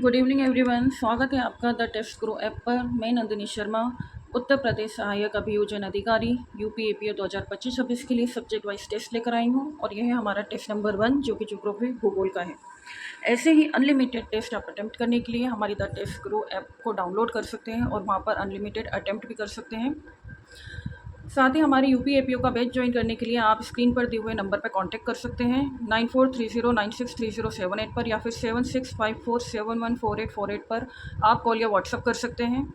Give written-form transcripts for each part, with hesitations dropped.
Good evening everyone. स्वागत है आपका द टेस्ट ग्रो ऐप पर। मैं नंदिनी शर्मा, उत्तर प्रदेश सहायक अभियोजन अधिकारी यूपी एपीओ 2025-26 के लिए सब्जेक्ट वाइज टेस्ट लेकर आई हूँ और यह है हमारा टेस्ट नंबर 1 जो कि ज्योग्राफी भूगोल का है। ऐसे ही अनलिमिटेड टेस्ट आप अटेम्प्ट करने के लिए हमारी द टेस्ट ग्रो ऐप को डाउनलोड कर सकते हैं और वहाँ पर अनलिमिटेड अटेम्प्ट भी कर सकते हैं। साथ ही हमारे यूपी एपीओ का बैच ज्वाइन करने के लिए आप स्क्रीन पर दिए हुए नंबर पर कांटेक्ट कर सकते हैं 9430963078 पर या फिर 7654714848 पर आप कॉल या व्हाट्सअप कर सकते हैं।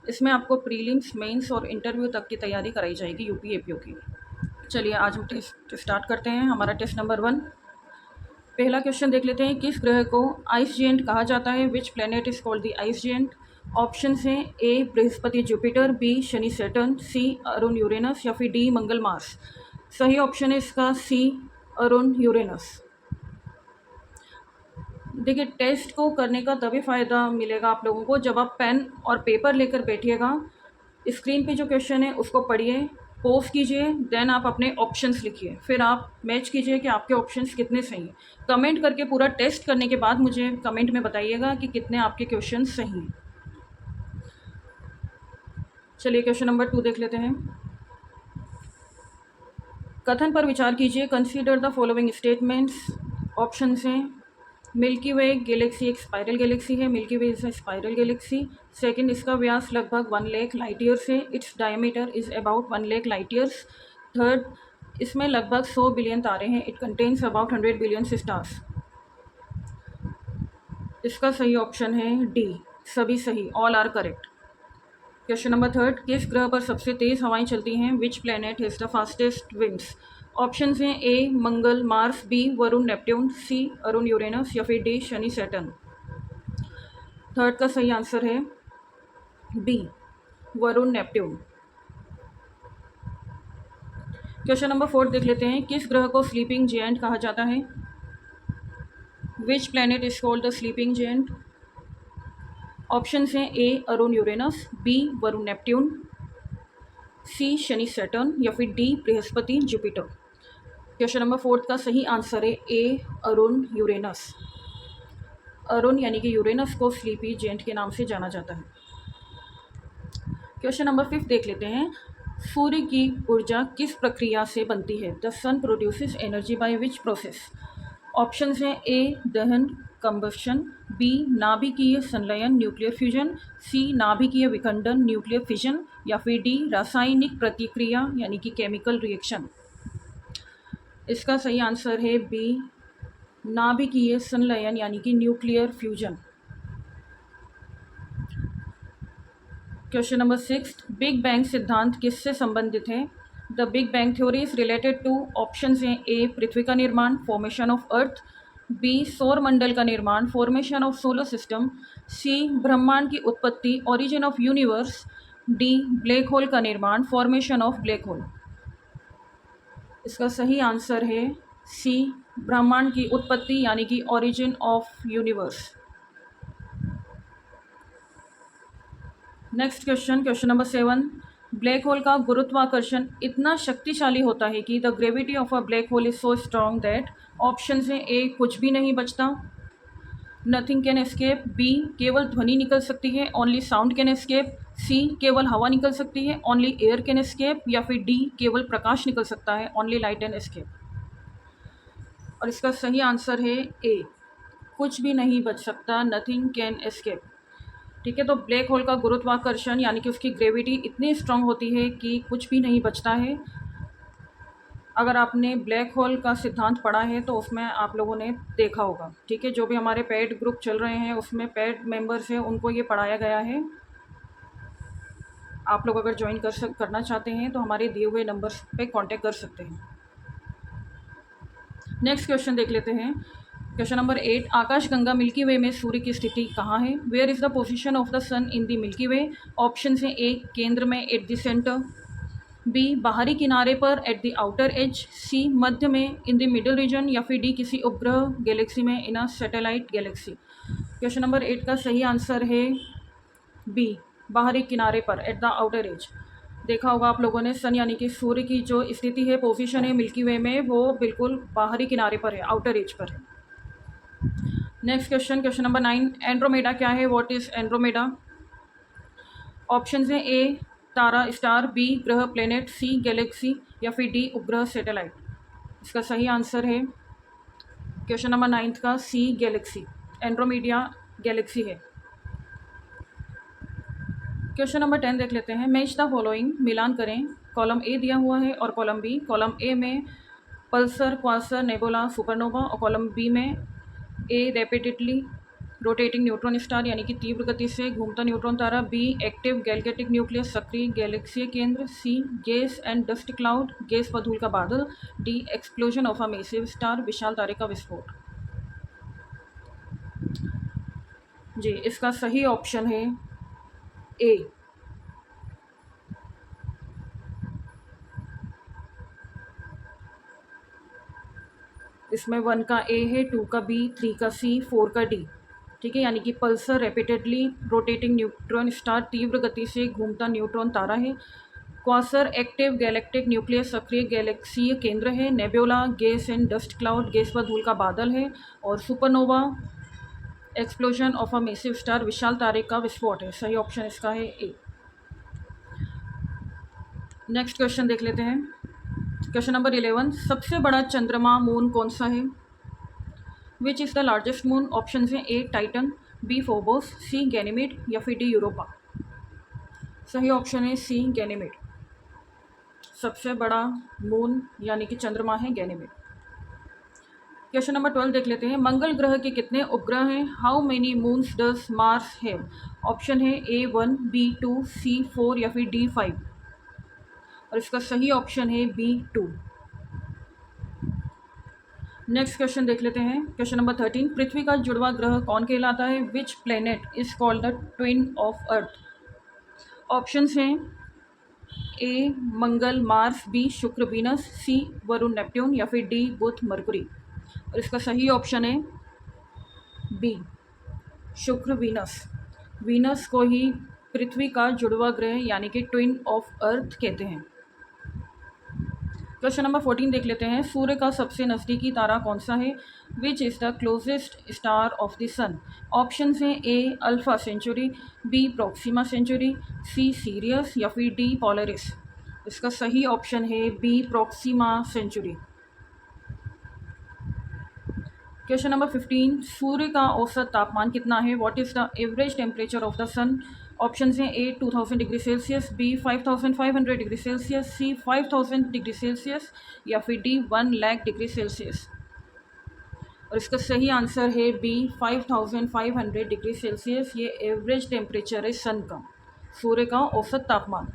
इसमें आपको प्रीलिम्स, मेंस और इंटरव्यू तक की तैयारी कराई जाएगी यूपी एपीओ की। चलिए आज हम टेस्ट स्टार्ट करते हैं। हमारा टेस्ट नंबर 1, पहला क्वेश्चन देख लेते हैं। किस ग्रह को आइस जेंट कहा जाता है? Which planet is called the ice giant? Option हैं A Brihaspati Jupiter, B Shani Saturn, C Arun Uranus या फिर डी मंगल मार्स। सही ऑप्शन है इसका सी अरुण यूरेनस। देखिए, टेस्ट को करने का तभी फ़ायदा मिलेगा आप लोगों को जब आप पेन और पेपर लेकर बैठिएगा। स्क्रीन पे जो क्वेश्चन है उसको पढ़िए, पोज कीजिए, देन आप अपने ऑप्शंस लिखिए, फिर आप मैच कीजिए कि आपके ऑप्शंस कितने सही हैं। कमेंट करके पूरा टेस्ट करने के बाद मुझे कमेंट में बताइएगा कि कितने आपके क्वेश्चन सही हैं। चलिए क्वेश्चन नंबर 2 देख लेते हैं। कथन पर विचार कीजिए। Consider the following statements. Option हैं मिल्की वे गैलेक्सी एक स्पाइरल गैलेक्सी है, milky way is a spiral galaxy. Second, इसका व्यास लगभग 1 लाख लाइट ईयर्स है, its diameter is about 1 lakh light years. Third, इसमें लगभग 100 बिलियन तारे हैं, it contains about 100 billion stars. इसका सही ऑप्शन है डी, सभी सही, all are correct. Question number 3, किस ग्रह पर सबसे तेज़ हवाएं चलती हैं? Which planet has the fastest winds? Option हैं A Mangal Mars, B Varun Neptune, C Arun Uranus या फिर डी शनि सैटर्न। थर्ड का सही आंसर है B Varun Neptune. Question number 4 देख लेते हैं। किस ग्रह को स्लीपिंग जायंट कहा जाता है? Which planet is called the sleeping giant? Option हैं A Arun Uranus, B Varun Neptune, C Shani Saturn या फिर D Brihaspati Jupiter. Question number 4 का सही आंसर है ए अरुण यूरेनस। अरुण यानी कि यूरेनस को स्लीपी जेंट के नाम से जाना जाता है। क्वेश्चन नंबर 5 देख लेते हैं। सूर्य की ऊर्जा किस प्रक्रिया से बनती है? The sun produces energy by which process? Option हैं ए दहन कंबशन, बी नाभिकीय संलयन न्यूक्लियर फ्यूजन, सी नाभिकीय विखंडन न्यूक्लियर फिजन या फिर डी रासायनिक प्रतिक्रिया यानी कि केमिकल रिएक्शन। इसका सही आंसर है बी नाभिकीय संलयन यानी कि nuclear fusion. Question number 6, big bang सिद्धांत किससे संबंधित है? The big bang theory is related to. Option हैं ए पृथ्वी का निर्माण, फॉर्मेशन ऑफ अर्थ, बी सौर मंडल का निर्माण, फॉर्मेशन ऑफ सोलर सिस्टम, सी ब्रह्मांड की उत्पत्ति, origin of universe, D black hole का निर्माण, फॉर्मेशन ऑफ ब्लैक होल। इसका सही आंसर है सी ब्रह्मांड की उत्पत्ति यानी कि origin of universe. Next question, question number 7, black hole का गुरुत्वाकर्षण इतना शक्तिशाली होता है कि the gravity of a black hole is so strong that. Option हैं ए कुछ भी नहीं बचता, नथिंग कैन एस्केप, बी केवल ध्वनि निकल सकती है, ओनली साउंड कैन एस्केप, सी केवल हवा निकल सकती है, ओनली एयर कैन एस्केप या फिर डी केवल प्रकाश निकल सकता है, ओनली लाइट एंड एस्केप। और इसका सही आंसर है ए कुछ भी नहीं बच सकता, नथिंग कैन एस्केप। ठीक है, तो ब्लैक होल का गुरुत्वाकर्षण यानी कि उसकी ग्रेविटी इतनी स्ट्रांग होती है कि कुछ भी नहीं बचता है। अगर आपने ब्लैक होल का सिद्धांत पढ़ा है तो उसमें आप लोगों ने देखा होगा। ठीक है, जो भी हमारे पेड ग्रुप चल रहे हैं उसमें पेड मेंबर्स हैं उनको ये पढ़ाया गया है। आप लोग अगर ज्वाइन करना चाहते हैं तो हमारे दिए हुए नंबर्स पे कांटेक्ट कर सकते हैं। नेक्स्ट क्वेश्चन देख लेते हैं। क्वेश्चन नंबर 8, आकाशगंगा मिल्की वे में सूर्य की स्थिति कहाँ है? Where is the position of the sun in the milky way? Option हैं ए केंद्र में एट द सेंटर, बी बाहरी किनारे पर एट द आउटर एज, सी मध्य में इन द मिडल रीजन या फिर डी किसी उपग्रह गैलेक्सी में in a satellite galaxy. Question number 8 का सही आंसर है बी बाहरी किनारे पर एट द आउटर एज। देखा होगा आप लोगों ने, सन यानी कि सूर्य की जो स्थिति है, पोजीशन है मिल्की वे में, वो बिल्कुल बाहरी किनारे पर है, आउटर एज पर है। Next question, question number 9, Andromeda क्या है? What is Andromeda? ऑप्शन है ए तारा स्टार, बी ग्रह प्लेनेट, सी गैलेक्सी या फिर डी उपग्रह सेटेलाइट। इसका सही आंसर है क्वेश्चन नंबर 9 का सी गैलेक्सी, एंड्रोमेडा गैलेक्सी है। क्वेश्चन नंबर 10 देख लेते हैं। मैच द फॉलोइंग, मिलान करें। कॉलम ए दिया हुआ है और कॉलम बी। कॉलम ए में पल्सर, क्वासर, नेबुला, सुपरनोवा और कॉलम बी में A rapidly rotating neutron star यानी कि तीव्र गति से घूमता न्यूट्रॉन तारा, बी एक्टिव गैलेक्टिक न्यूक्लियस सक्रिय गैलेक्सीय केंद्र, C gas and dust cloud gas व धूल का बादल, D explosion of a massive star विशाल तारे का विस्फोट। जी, इसका सही ऑप्शन है ए। इसमें 1 का ए है, 2 का बी, 3 का सी, 4 का डी। ठीक है, यानी कि Pulsar rapidly rotating neutron star तीव्र गति से घूमता न्यूट्रॉन तारा है, क्वासर एक्टिव गैलेक्टिक न्यूक्लियस सक्रिय गैलेक्सीय केंद्र है, nebula gas and dust cloud gas व धूल का बादल है और supernova explosion of a massive star विशाल तारे का विस्फोट है। सही ऑप्शन इसका है ए। नेक्स्ट क्वेश्चन देख लेते हैं। क्वेश्चन नंबर 11, सबसे बड़ा चंद्रमा मून कौन सा है? Which is the largest moon? Option है ए टाइटन, बी फोबोस, सी गैनीमेड या फिर डी यूरोपा। सही ऑप्शन है सी गैनीमेड। सबसे बड़ा मून यानी कि चंद्रमा है गैनीमेड। क्वेश्चन नंबर 12 देख लेते हैं। मंगल ग्रह के कितने उपग्रह हैं? How many moons does Mars have? Option है ए 1, बी 2, सी 4 या फिर डी 5 और इसका सही ऑप्शन है बी 2। नेक्स्ट क्वेश्चन देख लेते हैं। क्वेश्चन नंबर 13, पृथ्वी का जुड़वा ग्रह कौन कहलाता है? Which planet is called the twin of earth? Options हैं A Mangal Mars, B Shukra Venus, C Varun Neptune या फिर डी बुध मरकुरी और इसका सही ऑप्शन है बी शुक्र वीनस। वीनस को ही पृथ्वी का जुड़वा ग्रह यानी कि ट्विन ऑफ अर्थ कहते हैं। क्वेश्चन नंबर 14 देख लेते हैं। सूर्य का सबसे नज़दीकी तारा कौन सा है? Which is the closest star of the sun? Option हैं A Alpha Centauri, B Proxima Centauri, C Sirius या फिर डी पोलरिस। इसका सही ऑप्शन है B Proxima Centauri. Question number 15, सूर्य का औसत तापमान कितना है? What is the average temperature of the sun? Option हैं A 2000 degree Celsius, B 5500 degree Celsius, C 5000 degree Celsius या फिर डी 1 लाख डिग्री सेल्सियस और इसका सही आंसर है बी 5500 डिग्री सेल्सियस। ये एवरेज टेम्परेचर है सन का, सूर्य का औसत तापमान।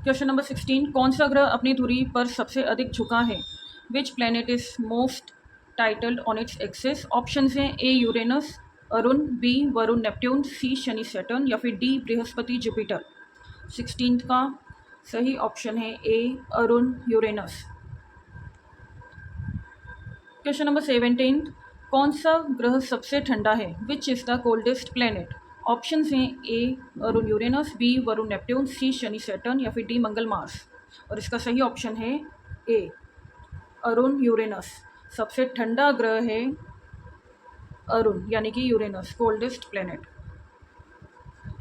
क्वेश्चन नंबर 16, कौन सा ग्रह अपनी धुरी पर सबसे अधिक झुका है? Which planet is most tilted on its axis? Option हैं A Uranus, Arun, B Varun Neptune, C Shani Saturn या फिर डी बृहस्पति जुपिटर। 16 का सही ऑप्शन है A Arun Uranus. Question number 17, कौन सा ग्रह सबसे ठंडा है? Which is the coldest planet? Option हैं A Arun Uranus, B Varun Neptune, C Shani Saturn या फिर डी मंगल मार्स और इसका सही ऑप्शन है ए अरुण यूरेनस। सबसे ठंडा ग्रह है अरुण यानी कि Uranus, coldest planet.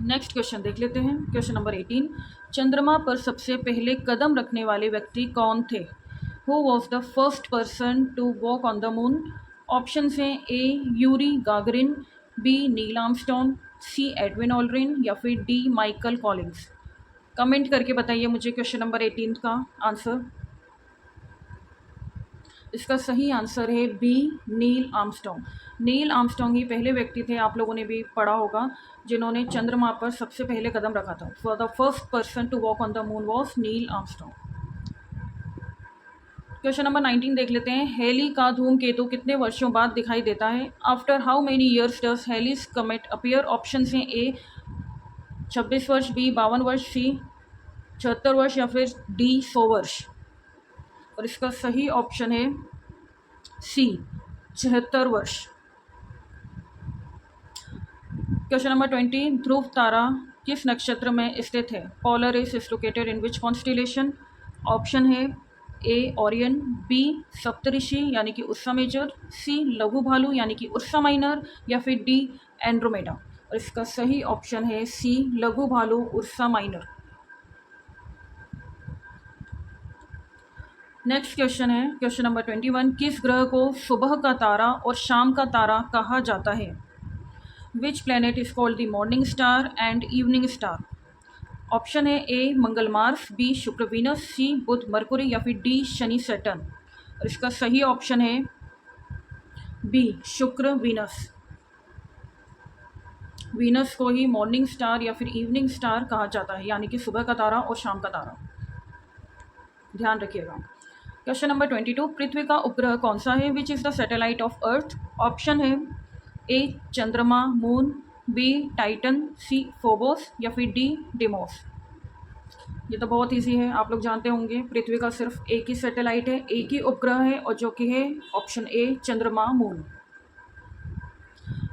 Next question देख लेते हैं। क्वेश्चन नंबर 18, चंद्रमा पर सबसे पहले कदम रखने वाले व्यक्ति कौन थे? Who was the first person to walk on the moon? Option हैं A Yuri Gagarin, B Neil Armstrong, C Edwin Aldrin या फिर डी माइकल कॉलिंस। कमेंट करके बताइए मुझे क्वेश्चन नंबर 18 का आंसर। इसका सही आंसर है B Neil Armstrong. Neil Armstrong ही पहले व्यक्ति थे, आप लोगों ने भी पढ़ा होगा, जिन्होंने चंद्रमा पर सबसे पहले कदम रखा था। For the first person to walk on the moon was Neil Armstrong. Question number 19 देख लेते हैं। हेली का धूमकेतु कितने वर्षों बाद दिखाई देता है? After how many years does Halley's comet appear? Option हैं ए 26 वर्ष, बी 52 वर्ष, सी 76 वर्ष या फिर डी 100 वर्ष और इसका सही ऑप्शन है सी 76 वर्ष। क्वेश्चन नंबर 20, ध्रुव तारा किस नक्षत्र में स्थित है? Polaris is located in which constellation? Option है ए ओरियन, बी सप्तऋषि यानी कि उर्सा मेजर, सी लघु भालू यानी कि उर्सा माइनर, या फिर डी एंड्रोमेडा। और इसका सही ऑप्शन है सी लघु भालू उर्सा माइनर। नेक्स्ट क्वेश्चन है क्वेश्चन नंबर 21, किस ग्रह को सुबह का तारा और शाम का तारा कहा जाता है? Which planet is called the morning star and evening star? Option है A Mangal Mars, B Shukra Venus, C Budh Mercury, या फिर डी शनि सैटर्न। और इसका सही ऑप्शन है बी शुक्र वीनस। वीनस को ही मॉर्निंग स्टार या फिर इवनिंग स्टार कहा जाता है, यानी कि सुबह का तारा और शाम का तारा। ध्यान रखिएगा। क्वेश्चन नंबर 22, पृथ्वी का उपग्रह कौन सा है? Which is the satellite of earth? Option है ए चंद्रमा मून, बी टाइटन, सी फोबोस, या फिर डी डिमोस। ये तो बहुत इजी है, आप लोग जानते होंगे। पृथ्वी का सिर्फ एक ही सैटेलाइट है, एक ही उपग्रह है, और जो कि है ऑप्शन ए चंद्रमा मून।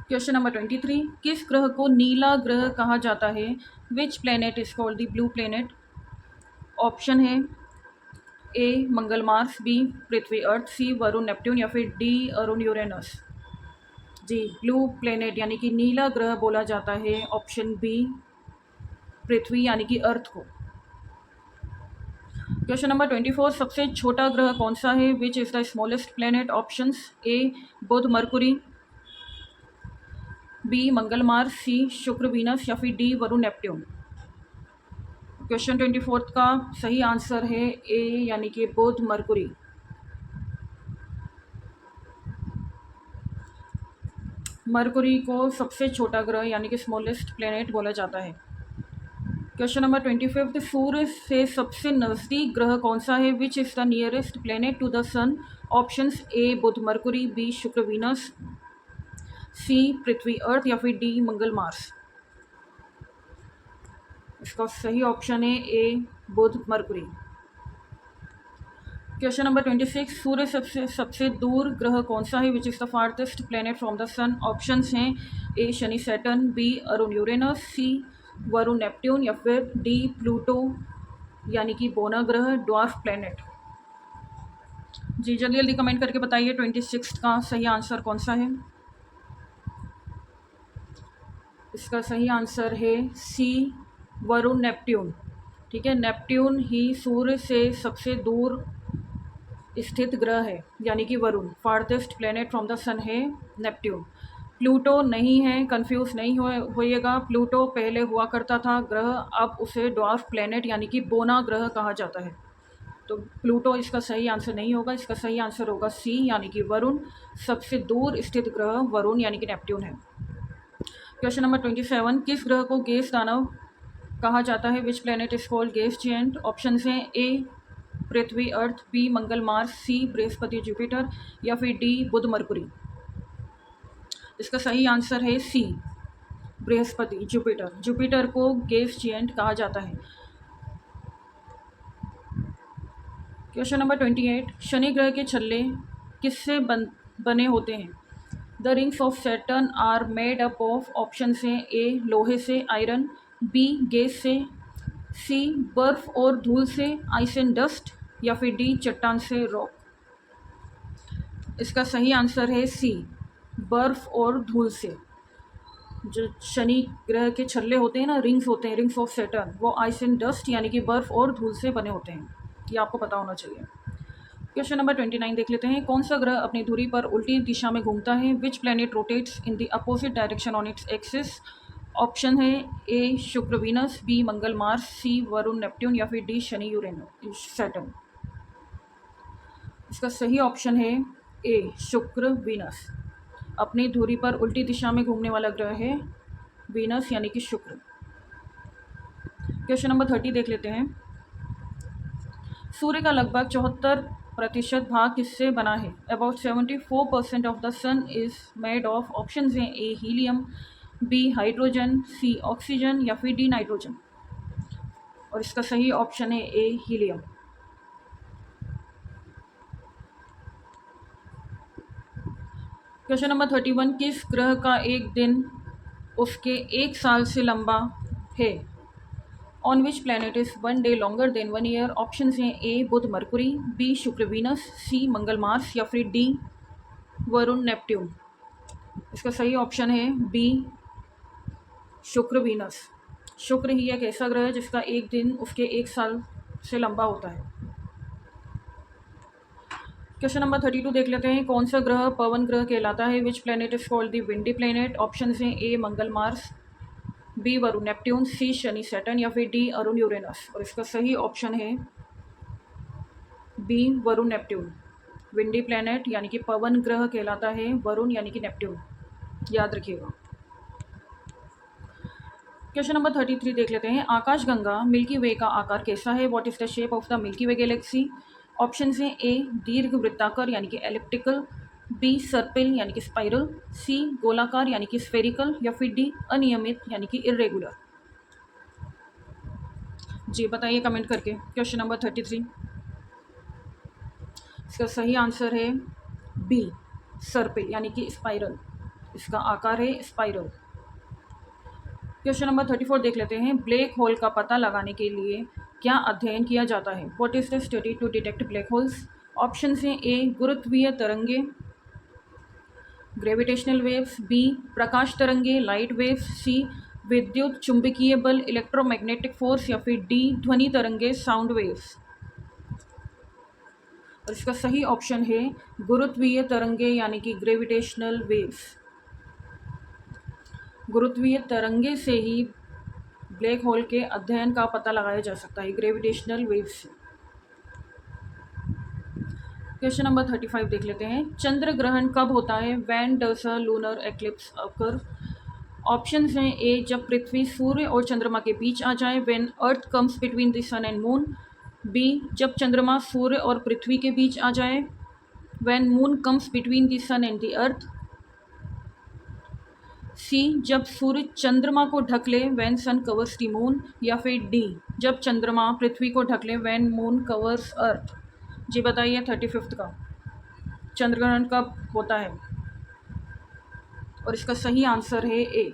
क्वेश्चन नंबर 23, किस ग्रह को नीला ग्रह कहा जाता है? Which planet is called the blue planet? Option है ए मंगल मार्स, बी पृथ्वी अर्थ, सी वरुण नेपट्यून, या फिर डी अरुण यूरेनस। जी, ब्लू प्लैनेट यानी कि नीला ग्रह बोला जाता है ऑप्शन बी पृथ्वी यानी कि अर्थ को। क्वेश्चन नंबर 24, सबसे छोटा ग्रह कौन सा है? Which is the smallest planet? Options A Budh Mercury, B Mangal Mars, C Shukra Venus, या फिर डी वरुण नेपट्यून। क्वेश्चन 24 का सही आंसर है ए यानी कि बुध मरकुरी। मरकुरी को सबसे छोटा ग्रह यानी कि स्मॉलेस्ट प्लैनेट बोला जाता है। क्वेश्चन नंबर 25, सूर्य से सबसे नज़दीक ग्रह कौन सा है? Which is the nearest planet to the sun? Options A Budh Mercury, B Shukra Venus, C Prithvi Earth, या फिर डी मंगल मार्स। इसका सही ऑप्शन है A Budh Mercury. Question number 26, सूर्य सबसे दूर ग्रह कौन सा है? Which is the farthest planet from the sun? Options हैं A Shani Saturn, B Arun Uranus, C Varun Neptune, या फिर डी प्लूटो यानी कि बोना ग्रह ड्वार्फ प्लैनेट। जी जल्दी जल्दी कमेंट करके बताइए 26 का सही आंसर कौन सा है। इसका सही आंसर है सी वरुण नेपट्यून। ठीक है, नेपट्यून ही सूर्य से सबसे दूर स्थित ग्रह है, यानी कि Varun. फारथेस्ट planet from the sun है नेपट्यून। प्लूटो नहीं है, कंफ्यूज नहीं होइएगा। प्लूटो पहले हुआ करता था ग्रह, अब उसे ड्वार्फ प्लैनेट यानी कि बोना ग्रह कहा जाता है। तो प्लूटो इसका सही आंसर नहीं होगा, इसका सही आंसर होगा सी यानी कि वरुण। सबसे दूर स्थित ग्रह वरुण यानी कि नेपट्यून है। क्वेश्चन नंबर 27, किस ग्रह को गैस दानव कहा जाता है? Which planet is called gas giant? Option हैं ए पृथ्वी अर्थ, बी मंगल मार्स, सी बृहस्पति जुपिटर, या फिर डी बुध मरकुरी। इसका सही आंसर है सी बृहस्पति जुपिटर। जुपिटर को गैस जिएंट कहा जाता है। क्वेश्चन नंबर 28, शनि ग्रह के छल्ले किससे बने होते हैं? The rings of Saturn are made up of. Option हैं ए लोहे से आयरन, बी गैस से, सी बर्फ और धूल से आइस एंड डस्ट, या फिर डी चट्टान से रॉक। इसका सही आंसर है सी बर्फ और धूल से। जो शनि ग्रह के छल्ले होते हैं ना, रिंग्स होते हैं, रिंग्स ऑफ सैटर्न, वो आइस एंड डस्ट यानी कि बर्फ और धूल से बने होते हैं। ये आपको पता होना चाहिए। क्वेश्चन नंबर 29 देख लेते हैं। कौन सा ग्रह अपनी धुरी पर उल्टी दिशा में घूमता है? Which planet rotates in the opposite direction on its axis? Option है ए शुक्र वीनस, बी मंगल मार्स, सी वरुण नेपट्यून, या फिर डी शनि यूरेनस सैटर्न। इसका सही ऑप्शन है ए शुक्र वीनस। अपनी धुरी पर उल्टी दिशा में घूमने वाला ग्रह है वीनस यानी कि शुक्र। क्वेश्चन नंबर 30 देख लेते हैं। सूर्य का लगभग 74% भाग किससे बना है? About 74% of the sun is made of. Option हैं A helium, B hydrogen, C oxygen, या फिर डी नाइट्रोजन। और इसका सही ऑप्शन है ए हीलियम। क्वेश्चन नंबर 31, किस ग्रह का एक दिन उसके एक साल से लंबा है? On which planet is one day longer than one year? Option हैं A Budh Mercury, B Shukra Venus, C Mangal Mars या फिर डी वरुण नेपट्यून। इसका सही ऑप्शन है बी शुक्र वीनस। शुक्र ही एक ऐसा ग्रह है जिसका एक दिन उसके एक साल से लंबा होता है। क्वेश्चन नंबर 32 देख लेते हैं। कौन सा ग्रह पवन ग्रह कहलाता है? Which planet is called the windy planet? Option हैं A Mangal Mars, B Varun Neptune, C Shani Saturn या फिर डी अरुण यूरेनस। और इसका सही ऑप्शन है B Varun Neptune. Windy planet यानी कि पवन ग्रह कहलाता है वरुण यानी कि नेपट्यून, याद रखिएगा। क्वेश्चन नंबर 33 देख लेते हैं। आकाशगंगा मिल्की वे का आकार कैसा है? What is the shape of the milky way Galaxy? Option हैं ए दीर्घ वृत्ताकार यानी कि एलिप्टिकल, बी सर्पिल यानी कि स्पाइरल, सी गोलाकार यानी कि स्फेरिकल या फिर डी अनियमित यानी कि इरेगुलर। जी बताइए कमेंट करके। क्वेश्चन नंबर 33 इसका सही आंसर है बी सर्पिल यानी कि स्पाइरल। इसका आकार है स्पाइरल। क्वेश्चन नंबर 34 देख लेते हैं। ब्लैक होल का पता लगाने के लिए क्या अध्ययन किया जाता है? What is the study to detect black holes? Option हैं ए गुरुत्वीय तरंगे ग्रेविटेशनल वेव्स, बी प्रकाश तरंगे लाइट वेव्स, सी विद्युत चुंबकीय बल इलेक्ट्रोमैग्नेटिक फोर्स या फिर डी ध्वनि तरंगे साउंड वेव्स। और इसका सही ऑप्शन है गुरुत्वीय तरंगे यानी कि ग्रेविटेशनल वेव्स। गुरुत्वीय तरंगे से ही ब्लैक होल के अध्ययन का पता लगाया जा सकता है, ग्रेविटेशनल वेव्स से। क्वेश्चन नंबर 35 देख लेते हैं। चंद्र ग्रहण कब होता है? When does a lunar eclipse occur? Option हैं ए जब पृथ्वी सूर्य और चंद्रमा के बीच आ जाए, when earth comes between the sun and moon, B जब चंद्रमा सूर्य और पृथ्वी के बीच आ जाए, when moon comes between the sun and the earth, C जब सूर्य चंद्रमा को ढक ले, when sun covers the moon, या फिर डी जब चंद्रमा पृथ्वी को ढक ले, व्हेन मून कवर्स अर्थ। जी बताइए 35 का चंद्र ग्रहण कब होता है? और इसका सही आंसर है ए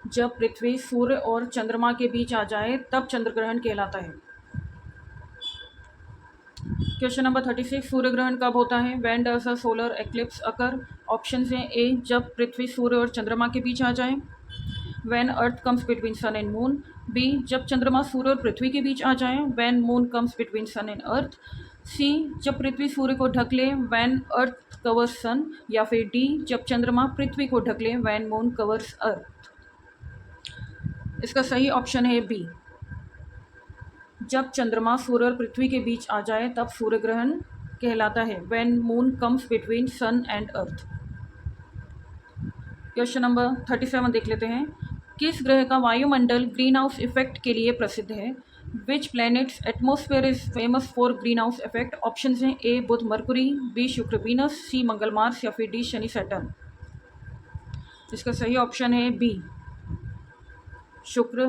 जब पृथ्वी सूर्य और चंद्रमा के बीच आ जाए तब चंद्र ग्रहण कहलाता है। क्वेश्चन नंबर 36 सूर्य ग्रहण कब होता है? When does a solar eclipse occur? Option हैं ए जब पृथ्वी सूर्य और चंद्रमा के बीच आ जाए, when earth comes between sun and moon, B जब चंद्रमा सूर्य और पृथ्वी के बीच आ जाए, when moon comes between sun and earth, C जब पृथ्वी सूर्य को ढक ले, व्हेन अर्थ कवर्स सन, या फिर डी जब चंद्रमा पृथ्वी को ढक ले, व्हेन मून कवर्स अर्थ। इसका सही ऑप्शन है बी जब चंद्रमा सूर्य और पृथ्वी के बीच आ जाए तब सूर्य ग्रहण कहलाता है, when moon comes between sun and earth. Question number 37 देख लेते हैं। किस ग्रह का वायुमंडल ग्रीन हाउस इफेक्ट के लिए प्रसिद्ध है? Which planet's atmosphere is famous for greenhouse effect? Option हैं A Budh Mercury, B Shukra Venus, C Mangal Mars या फिर डी शनि सैटर्न। इसका सही ऑप्शन है B Shukra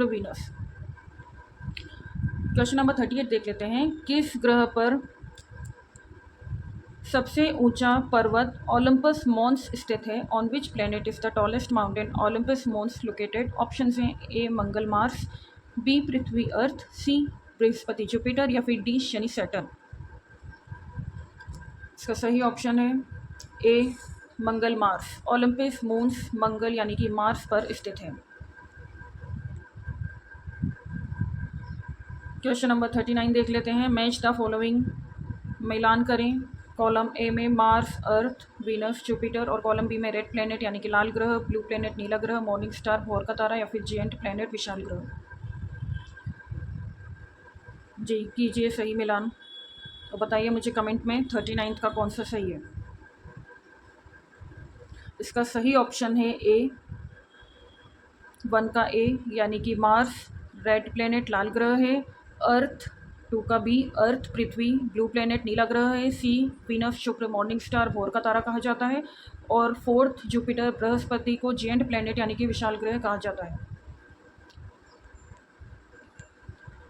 Venus. Question number 38 देख लेते हैं। किस ग्रह पर सबसे ऊंचा पर्वत ओलंपस मॉन्स स्थित है? On which planet is the tallest mountain Olympus Mons located? Option हैं ए मंगल मार्स, बी पृथ्वी अर्थ, सी बृहस्पति जुपिटर या फिर डी शनि सैटर्न। इसका सही ऑप्शन है A Mangal Mars. Olympus Mons Mangal यानी कि मार्स पर स्थित है। क्वेश्चन नंबर 39 देख लेते हैं। मैच द फॉलोइंग, मिलान करें। कॉलम ए में मार्स, अर्थ, वीनस, जुपिटर और कॉलम बी में रेड प्लैनेट यानी कि लाल ग्रह, ब्लू प्लैनेट नीला ग्रह, मॉर्निंग स्टार भोर का तारा या फिर जिएंट प्लैनेट विशाल ग्रह। जी कीजिए सही मिलान और बताइए मुझे कमेंट में 39 का कौन सा सही है। इसका सही ऑप्शन है ए 1 का ए यानी कि मार्स रेड प्लैनेट लाल ग्रह है, अर्थ 2 का बी अर्थ पृथ्वी ब्लू प्लैनेट नीला ग्रह है, सी वीनस शुक्र मॉर्निंग स्टार भोर का तारा कहा जाता है और 4th जुपिटर बृहस्पति को जिएंट प्लैनेट यानी कि विशाल ग्रह कहा जाता है।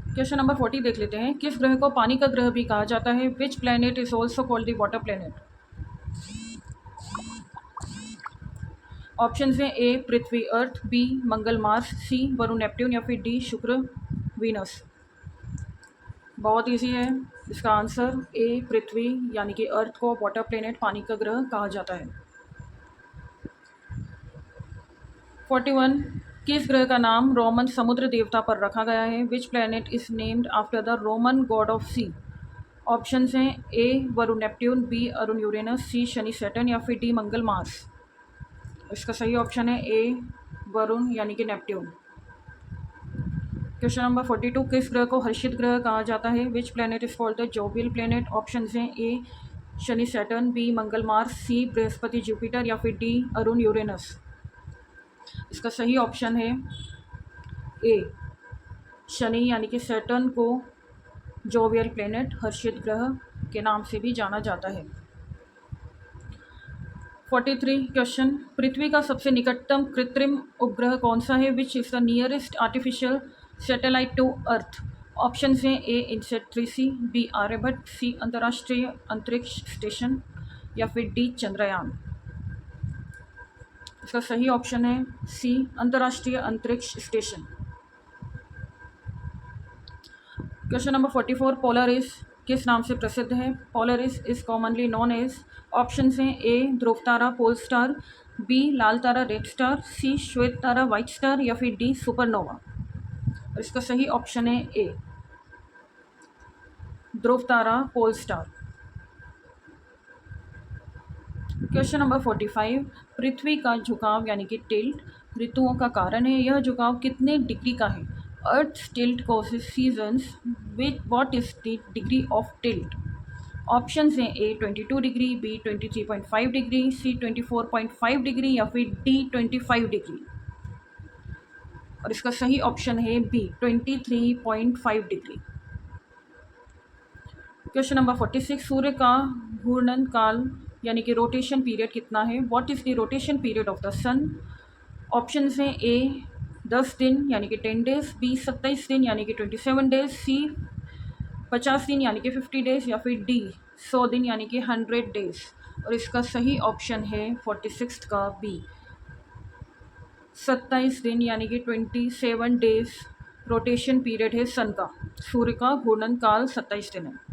क्वेश्चन नंबर 40 देख लेते हैं। किस ग्रह को पानी का ग्रह भी कहा जाता है? Which planet is also called the water planet? Option हैं ए पृथ्वी अर्थ, बी मंगल मार्स, सी वरुण नेपट्यून या फिर डी शुक्र वीनस। बहुत इजी है, इसका आंसर ए पृथ्वी यानी कि अर्थ को वाटर प्लेनेट पानी का ग्रह कहा जाता है। 41 किस ग्रह का नाम रोमन समुद्र देवता पर रखा गया है? Which planet is named after the Roman god of sea? Option हैं A Varun Neptune, B Arun Uranus, C Shani Saturn या फिर डी मंगल मार्स। इसका सही ऑप्शन है ए वरुण यानी कि नेपट्यून। क्वेश्चन नंबर 42 किस ग्रह को हर्षित ग्रह कहा जाता है? Which planet is called the jovial planet? Option हैं A Shani Saturn, B Mangal Mars, C Brihaspati Jupiter या फिर डी अरुण यूरेनस। इसका सही ऑप्शन है ए शनि यानी कि सैटर्न को जोवियल प्लेनेट हर्षित ग्रह के नाम से भी जाना जाता है। 43 क्वेश्चन पृथ्वी का सबसे निकटतम कृत्रिम उपग्रह कौन सा है? Which is the nearest artificial satellite to earth? Option हैं A INSAT 3C, B Aryabhata, C अंतर्राष्ट्रीय अंतरिक्ष स्टेशन या फिर डी चंद्रयान। इसका सही ऑप्शन है सी अंतर्राष्ट्रीय अंतरिक्ष स्टेशन। क्वेश्चन नंबर 44 पोलरिस किस नाम से प्रसिद्ध है? Polaris is commonly known as. Option हैं ए ध्रुव तारा पोल स्टार, बी लाल तारा रेड स्टार, सी श्वेत तारा वाइट स्टार या फिर डी सुपरनोवा। इसका सही ऑप्शन है ए ध्रुव तारा पोल स्टार। क्वेश्चन नंबर 45 पृथ्वी का झुकाव यानी कि टिल्ट ऋतुओं का कारण है। यह झुकाव कितने डिग्री का है? Earth tilt causes seasons which what is the degree of tilt? Option हैं A 22 degree, B 23.5 degree, C 24.5 degree या फिर डी 25 डिग्री। और इसका सही ऑप्शन है बी 23.5 डिग्री। क्वेश्चन नंबर 46 सूर्य का घूर्णन काल यानी कि रोटेशन पीरियड कितना है? What is the rotation period of the sun? Option हैं ए 10 दिन यानी कि 10 डेज, बी 27 दिन यानी कि 27 डेज, सी 50 दिन यानी कि 50 डेज या फिर डी 100 दिन यानी कि 100 डेज। और इसका सही ऑप्शन है 46 का बी 27 दिन यानी कि 27 डेज रोटेशन पीरियड है सन का। सूर्य का घूर्णन काल 27 दिन है।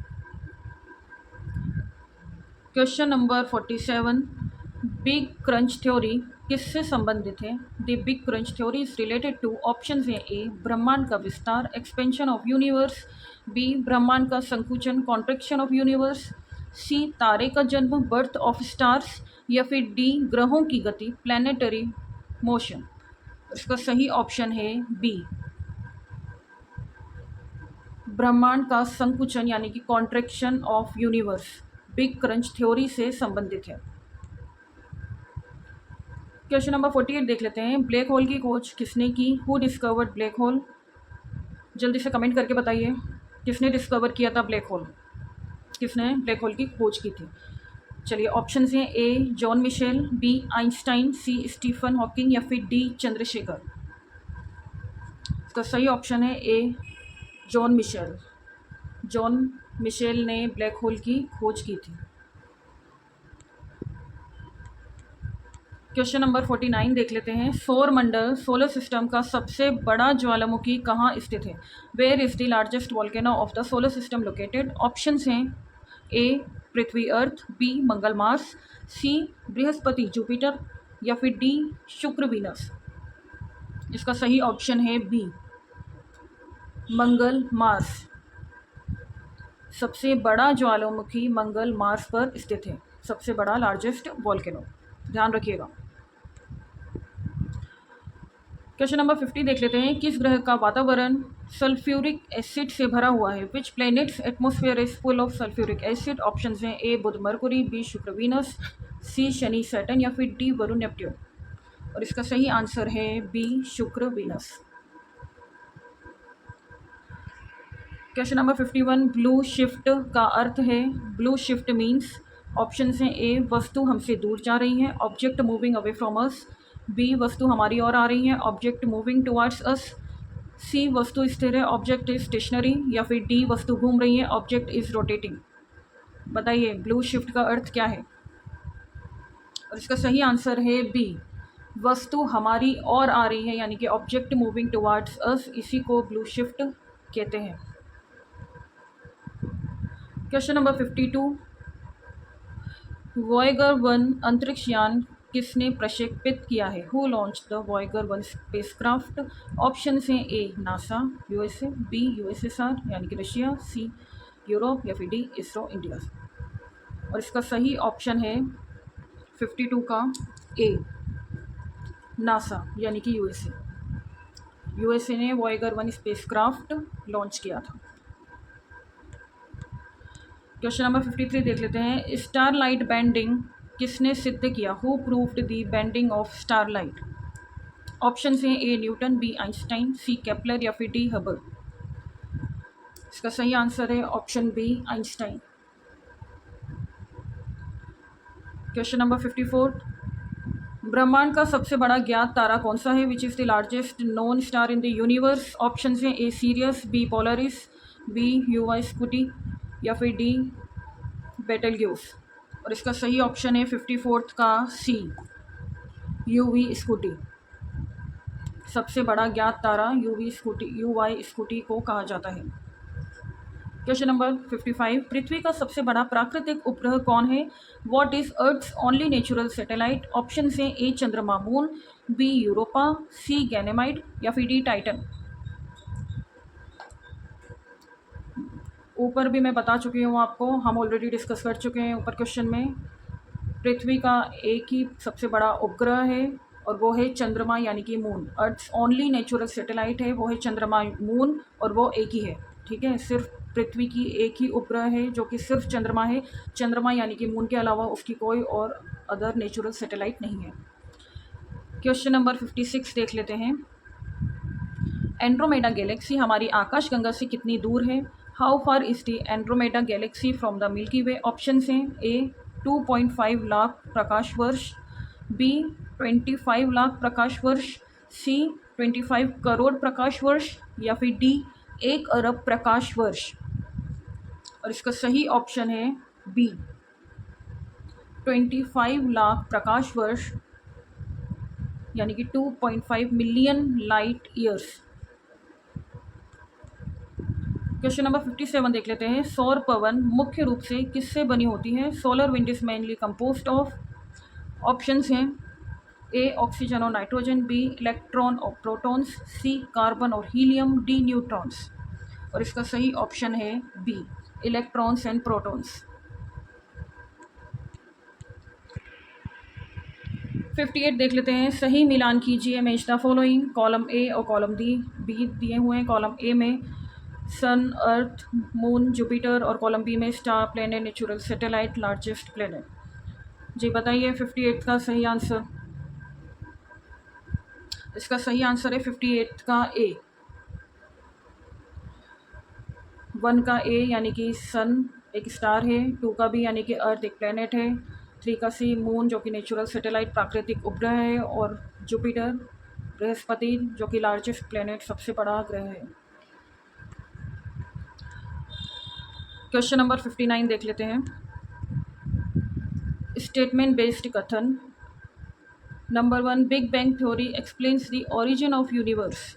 Question number 47 big crunch theory किससे संबंधित है? The big crunch theory is related to option हैं ए ब्रह्मांड का विस्तार एक्सपेंशन ऑफ यूनिवर्स, बी ब्रह्मांड का संकुचन कॉन्ट्रैक्शन ऑफ यूनिवर्स, सी तारे का जन्म बर्थ ऑफ स्टार्स या फिर डी ग्रहों की गति प्लैनेटरी मोशन। इसका सही ऑप्शन है बी ब्रह्मांड का संकुचन यानी कि contraction of universe big crunch theory से संबंधित है। क्वेश्चन नंबर 48 देख लेते हैं ब्लैक होल की खोज किसने की? Who discovered black hole? जल्दी से कमेंट करके बताइए किसने डिस्कवर किया था ब्लैक होल, किसने ब्लैक होल की खोज की थी? चलिए ऑप्शन हैं ए जॉन मिशेल, बी आइंस्टाइन, सी स्टीफन हॉकिंग या फिर डी चंद्रशेखर। इसका सही ऑप्शन है ए जॉन मिशेल। जॉन मिशेल ने ब्लैक होल की खोज की थी। क्वेश्चन नंबर 49 देख लेते हैं सौर मंडल सोलर सिस्टम का सबसे बड़ा ज्वालामुखी कहाँ स्थित है? Where is the largest volcano of the solar system located? Options हैं ए पृथ्वी अर्थ, बी मंगल मार्स, सी बृहस्पति जुपिटर या फिर डी शुक्र वीनस। इसका सही ऑप्शन है बी मंगल मार्स। सबसे बड़ा ज्वालामुखी मंगल मार्स पर स्थित है, सबसे बड़ा लार्जेस्ट वॉल्केनो, ध्यान रखिएगा। क्वेश्चन नंबर 50 देख लेते हैं किस ग्रह का वातावरण सल्फ्यूरिक एसिड से भरा हुआ है? Which planet's atmosphere is full of sulphuric acid? Option हैं A Budh Mercury, B Shukra Venus, C Shani Saturn या फिर डी वरुण नेपट्यून। और इसका सही आंसर है B Shukra Venus. Question number 51 blue shift का अर्थ है? ब्लू शिफ्ट मीन्स ऑप्शन हैं ए वस्तु हमसे दूर जा रही है, object moving away from us, B वस्तु हमारी ओर आ रही है, object moving towards us, C वस्तु स्थिर है, ऑब्जेक्ट इज स्टेशनरी या फिर डी वस्तु घूम रही है, ऑब्जेक्ट इज रोटेटिंग। बताइए ब्लू शिफ्ट का अर्थ क्या है? और इसका सही आंसर है बी वस्तु हमारी ओर आ रही है, यानी कि ऑब्जेक्ट मूविंग टुवार्ड्स अस, इसी को ब्लू शिफ्ट कहते हैं। क्वेश्चन नंबर 52, वॉयगर 1 अंतरिक्ष यान किसने प्रक्षेपित किया है? Who launch the Voyager 1 spacecraft? Option हैं A NASA USA, B USSR यानी कि रशिया, सी यूरोप या फिर डी इसरो इंडिया। और इसका सही ऑप्शन है 52 का ए नासा यानी कि यूएसए। यूएसए ने वॉयगर 1 स्पेसक्राफ्ट लॉन्च किया था। क्वेश्चन नंबर 53 देख लेते हैं, स्टारलाइट बेंडिंग किसने सिद्ध किया? Who proved the bending of starlight? Option हैं A Newton, B Einstein, C Kepler या फिर डी हबल। इसका सही आंसर है option B Einstein. Question number 54, ब्रह्मांड का सबसे बड़ा ज्ञात तारा कौन सा है? Which is the largest known star in the universe? Option हैं A Sirius, B Polaris, B UY Scuti या फिर डी बेटलग्यूस। और इसका सही ऑप्शन है 54 का सी यूवी स्कूटी। सबसे बड़ा ज्ञात तारा यूवाई स्कूटी को कहा जाता है। क्वेश्चन नंबर 55, पृथ्वी का सबसे बड़ा प्राकृतिक उपग्रह कौन है? What is earth's only natural satellite? Option हैं ए चंद्रमा moon, B Europa, C Ganymede या फिर डी टाइटन। ऊपर भी मैं बता चुकी हूँ आपको, हम ऑलरेडी डिस्कस कर चुके हैं ऊपर क्वेश्चन में। पृथ्वी का एक ही सबसे बड़ा उपग्रह है और वो है चंद्रमा यानी कि moon. Earth's only natural satellite है, वो है चंद्रमा मून और वो एक ही है। ठीक है, सिर्फ पृथ्वी की एक ही उपग्रह है जो कि सिर्फ चंद्रमा है। चंद्रमा यानी कि मून के अलावा उसकी कोई और अदर नेचुरल सैटेलाइट नहीं है। क्वेश्चन नंबर 56 देख लेते हैं, एंड्रोमेडा गैलेक्सी हमारी आकाशगंगा से कितनी दूर है? How far is the Andromeda Galaxy from the milky way? Option हैं ए 2.5 लाख प्रकाश वर्ष, बी 25 लाख प्रकाश वर्ष, सी 25 करोड़ प्रकाश वर्ष या फिर डी 1 अरब प्रकाश वर्ष। और इसका सही ऑप्शन है बी 25 लाख प्रकाश वर्ष यानी कि 2.5 million light years. Question number 57 देख लेते हैं, सौर पवन मुख्य रूप से किससे बनी होती है? Solar wind is mainly composed of. Options हैं ए ऑक्सीजन और नाइट्रोजन, बी इलेक्ट्रॉन और प्रोटॉन्स, सी कार्बन और हीलियम, डी न्यूट्रॉन्स। और इसका सही ऑप्शन है बी इलेक्ट्रॉन्स एंड प्रोटॉन्स। 58 देख लेते हैं, सही मिलान कीजिए match the following. Column A और कॉलम बी दिए हुए हैं। कॉलम ए में सन, अर्थ, मून, जुपिटर और कॉलम बी में star, planet, natural satellite, largest planet. जी बताइए 58 का सही आंसर। इसका सही आंसर है 58 का ए। 1 का ए यानी कि सन एक स्टार है, 2 का बी यानी कि अर्थ एक प्लेनेट है, 3 का सी मून जो कि नेचुरल सैटेलाइट प्राकृतिक उपग्रह है, और जुपिटर बृहस्पति जो कि लार्जेस्ट प्लेनेट सबसे बड़ा ग्रह है। क्वेश्चन नंबर 59 देख लेते हैं, स्टेटमेंट बेस्ड कथन। Number 1, big bang theory explains the origin of universe.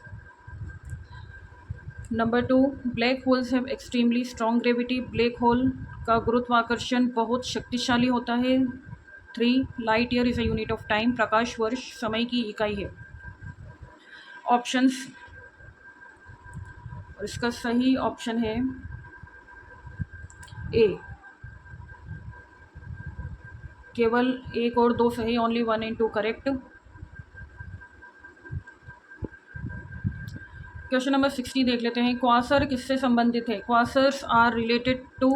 Number 2, black holes have extremely strong gravity. Black hole का गुरुत्वाकर्षण बहुत शक्तिशाली होता है। 3, light year is a unit of time. प्रकाश वर्ष समय की इकाई है। ऑप्शंस, और इसका सही ऑप्शन है ए। केवल 1 और 2 सही, only 1 and 2 correct. Question number 60 देख लेते हैं, क्वासर किससे संबंधित है? Quasars are related to.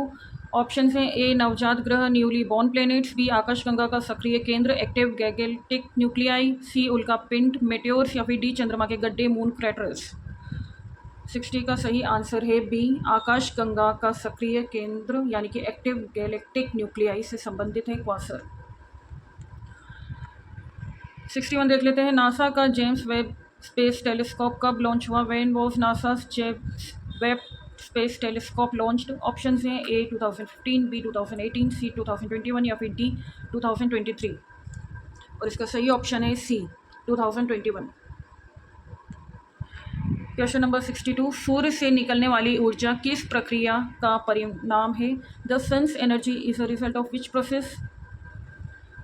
Option हैं ए नवजात ग्रह, न्यूली बॉर्न प्लैनेट्स, बी आकाशगंगा का सक्रिय केंद्र, एक्टिव गैलेक्टिक न्यूक्लियाई, सी उल्का पिंड मेटेओर्स या फिर डी चंद्रमा के गड्ढे मून क्रैटर्स। 60 का सही आंसर है बी आकाशगंगा का सक्रिय केंद्र यानी कि एक्टिव गैलेक्टिक न्यूक्लियाई से संबंधित है क्वासर। 61 देख लेते हैं, नासा का जेम्स वेब स्पेस टेलीस्कोप कब लॉन्च हुआ? When was NASA's James Webb space telescope launched? Options हैं ए 2015, बी 2018, सी 2021 या फिर डी 2023। और इसका सही ऑप्शन है सी 2021। क्वेश्चन नंबर 62, सूर्य से निकलने वाली ऊर्जा किस प्रक्रिया का परिणाम है? The sun's energy is a result of which process?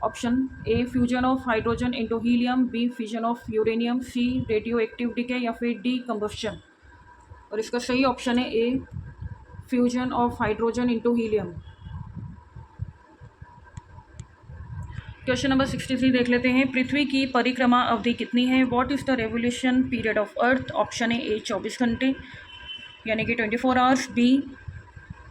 Option A fusion of hydrogen into helium, B fusion of uranium, C radioactive decay या फिर डी कंबस्शन। और इसका सही ऑप्शन है A fusion of hydrogen into helium. Question number 63 देख लेते हैं। पृथ्वी की परिक्रमा अवधि कितनी है? What is the revolution period of earth? Option है ए 24 घंटे यानी कि 24 आवर्स, बी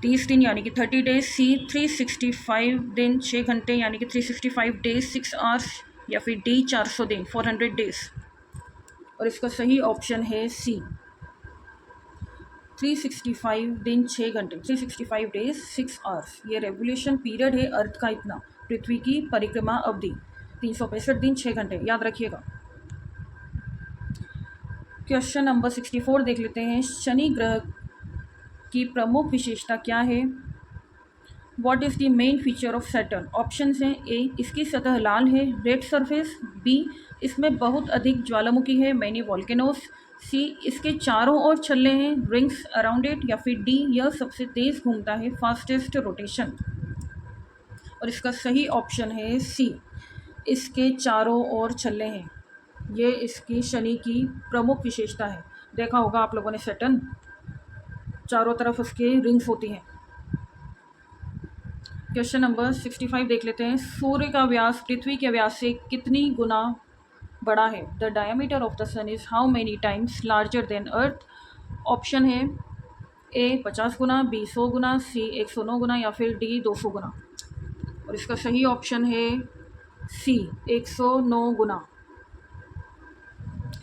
30 दिन यानी कि 30 डेज, सी 365 दिन 6 घंटे यानी कि 365 डेज 6 आवर्स, या फिर डी 400 दिन 400 डेज। और इसका सही ऑप्शन है सी 365 दिन 6 घंटे 365 डेज 6 आवर्स। ये रेवोल्यूशन पीरियड है अर्थ का इतना, पृथ्वी की परिक्रमा अवधि 365 दिन 6 घंटे, याद रखिएगा। क्वेश्चन नंबर 64 देख लेते हैं। शनि ग्रह की प्रमुख विशेषता क्या है? What is the main feature of Saturn? Option हैं ए इसकी सतह लाल है, रेड सरफेस, बी इसमें बहुत अधिक ज्वालामुखी है, मैनी वॉल्केनोस, सी इसके चारों ओर छल्ले हैं, रिंग्स अराउंड इट, या फिर डी यह सबसे तेज़ घूमता है, फास्टेस्ट रोटेशन। और इसका सही ऑप्शन है सी इसके चारों ओर छल्ले हैं। ये इसकी शनि की प्रमुख विशेषता है। देखा होगा आप लोगों ने सैटर्न, चारों तरफ उसके रिंग्स होती हैं। क्वेश्चन नंबर 65 देख लेते हैं। सूर्य का व्यास पृथ्वी के व्यास से कितनी गुना बड़ा है? The diameter of the sun is how many times larger than earth? Option है ए 50 गुना, बी 100 गुना, सी 109 गुना, या फिर डी 200 गुना। और इसका सही ऑप्शन है सी 109 गुना।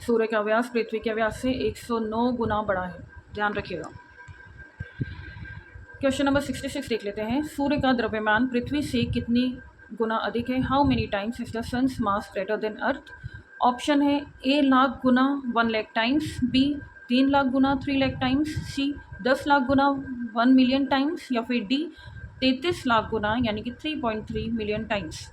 सूर्य का व्यास पृथ्वी के व्यास से 109 गुना बड़ा है, ध्यान रखिएगा। क्वेश्चन नंबर 66 देख लेते हैं। सूर्य का द्रव्यमान पृथ्वी से कितनी गुना अधिक है? How many times is the sun's mass greater than earth? Option है ए लाख गुना 1 लाख टाइम्स, बी 3 लाख गुना 3 लाख टाइम्स, सी 10 लाख गुना 1 मिलियन टाइम्स, या फिर डी 33 लाख गुना यानी कि 3.3 मिलियन टाइम्स।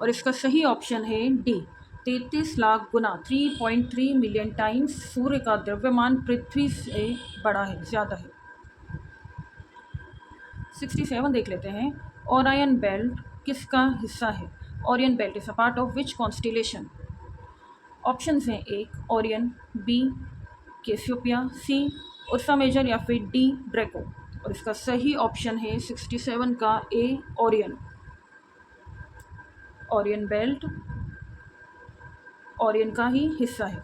और इसका सही ऑप्शन है डी 33 लाख गुना 3.3 मिलियन टाइम्स सूर्य का द्रव्यमान पृथ्वी से बड़ा है, ज़्यादा है। 67 देख लेते हैं। ओरायन बेल्ट किसका हिस्सा है? Orion belt is a part of which constellation? Options हैं ए ओरियन, बी कैसियोपिया, सी उर्सा मेजर, या फिर डी ड्रैको। और इसका सही ऑप्शन है 67 का ए ओरियन। ओरियन बेल्ट ओरियन का ही हिस्सा है।